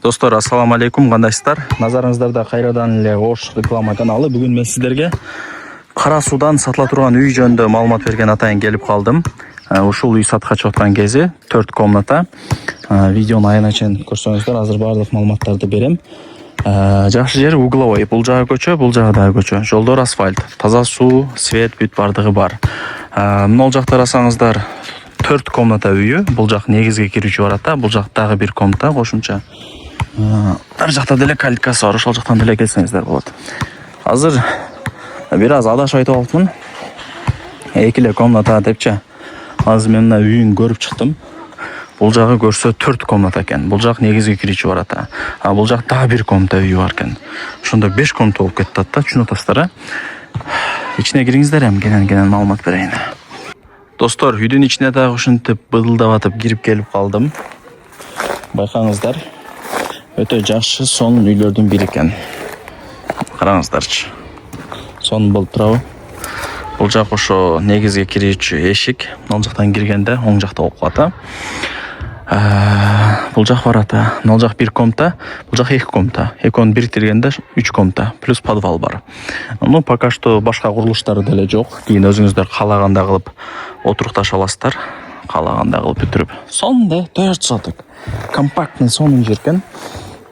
Достор, ассаламу алейкум, кандайсыздар? Назарыңыздарда кайрадан эле Ош реклама каналы. Бүгүн мен сиздерге Кара Суудан сатыла турган үй жөнүндө маалымат берген атайын келип калдым. Ушул үй сатка чыгып аткан кези 4 комната. Видеону аягына чейин көрсөңүздөр, азыр баардык маалыматтарды берем. Жакшы жери угловой. Бул жагы көчө, бул жагы дагы көчө. Жолдор асфальт, таза суу, свет, бүт бардыгы бар. Мына жакта карасаңыздар 4 комната үйү. Бул жак негизге кирүүчү барат, бул жак дагы 1 комната кошумча. Ар жакта деле калиткасы бар, ошол жактан деле келсеңиздер болот. Азыр бир аз адашып айтып алыпмын. 2 комната депчи. Азыр мен мына үйүн көрүп чыктым. Бул жагы көрсө 4 комната экен. Бул жак негизге кирүүчү барат. Бул жак дагы 1 комната үйү бар экен. Ошондо 5 комната болуп кетти да, түшүнүп атасыздар. Ичине кириңиздер, эми кенен маалымат берейин. Достор, үйдүн ичине дагы ушинтип быдылдап атып кирип келип калдым. Байкаңыздар. Өтө жакшы сонун үйлөрдүн бири экен. Караңыздарчы. Сонун болуп турабы? Бул жак ошо негизге кирүүчү эшик. Ал жактан киргенде оң жакта болуп калат. Бул жак барат. Ал жак 1 комната, бул жак 2 комната. Экөөнү бириктиргенде 3 комната плюс подвал бар. Ну, пока что башка курулуштары деле жок. Кийин өзүңүздөр каалагандай кылып отурукташа аласыздар. Каалагандай кылып бүтүрүп. Сонун 4 соток. Компактный сонун жер экен.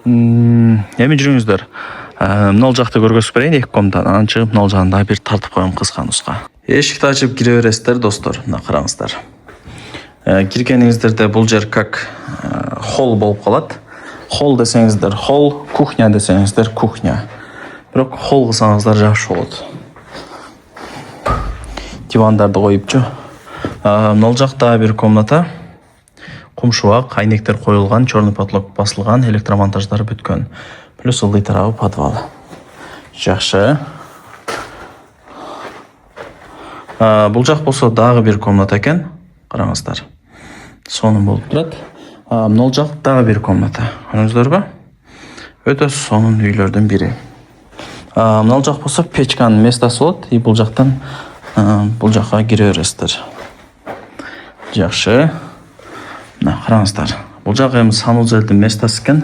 Эми жүрүңүздөр. Мына жакты көргөзүп берейин 2 комнатаны. Анан чыгып мына жагында бир тартып коем кыска нуска. Эшикти ачып кире бересиздер, достор. Мына караңыздар. Киргениңиздерде бул жер как холл болуп калат. Холл десеңиздер холл, кухня десеңиздер кухня. Бирок холл кылсаңыздар жакшы болот. Дивандарды коюпчу. Мына жакта 1 комната. Кумшубак, айнектер коюлган, черный потолок басылган, электромонтаждар бүткөн. Плюс ылдый тарабы подвал. Жакшы. Бул жак болсо дагы 1 комната экен. Караңыздар. Сонун болуп турат. Мына жак дагы 1 комната. Көрдүңүздөрбү? Өтө сонун үйлөрдүн бири. Мына жак болсо печканын местосы болот. И бул жактан бул жакка кире бересиздер. Жакшы. Мына караңыздар. Бул жак эми санузелдин местосы экен.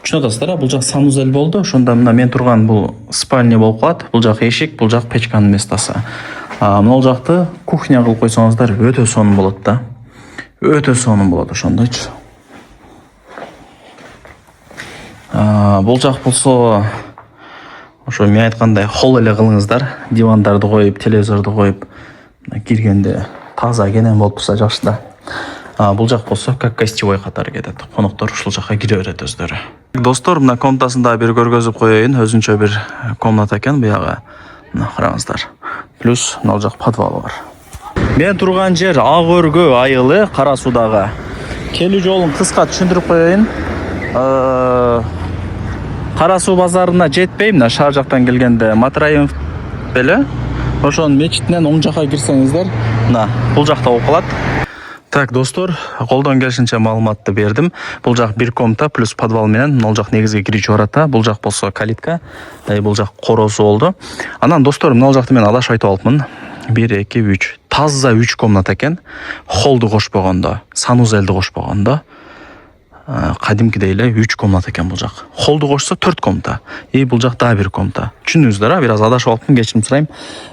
Түшүнүп атасыздар, бул жак санузел болду. Ошондо мына мен турган бул спальня болуп калат. Бул жак эшик, бул жак печканын местосы. Мына жакты кухня кылып койсоңуздар өтө сонун болот да. Өтө сонун болот ошондойчу. Бул жак болсо ошо мен айткандай холл эле кылыңыздар. Дивандарды коюп, телевизорду коюп, киргенде таза кенен болуп турса жакшы да. Бул жак болсо как гостевой катары кетет. Коноктор ушул жакка кире берет өздөрү. Достор, мына комнатасын да бир көргөзүп коеюн. Өзүнчө бир комната экен буягы. Мына караңыздар. Плюс мына жак подвалы бар. Мен турган жер Ак Өргө айылы, Кара Суудагы. Келүү жолун кыска түшүндүрүп коеюн. Кара Суу базарына жетпей, мына шаар жактан келгенде Матраимов беле. Ошонун мечитинен оң жакка кирсеңиздер, мына бул жакта болуп калат. Так, достор, колдон келишинче маалыматты бердим. Бул жак 1 комната плюс подвал менен, мына жак негизге кирүүчү барат. Бул жак болсо калитка, бул жак корозу болду. Анан достор, мына жакты мен адашып айтып алыпмын. 1, 2, 3. Таза 3 комната экен. Холлду кошпогондо, санузелди кошпогондо. Кадимкидей эле 3 комната экен бул жак. Холлду кошсо 4 комната. И бул жак дагы 1 комната. Түшүндүңүздөр, бир аз адашып алыпмын, кечирим сурайм.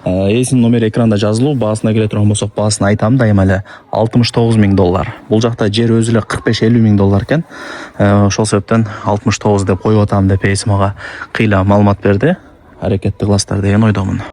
Эсинин номери экранда жазылуу, баасына келе турган болсок, баасын айтам дайыма эле $69 000. Бул жакта жер өзү эле $45-50 000 экен. Ошол себептен 69 деп коюп атам деп эсим ага кыйла маалымат берди. Аракетти кыласыздар деген ойдомун.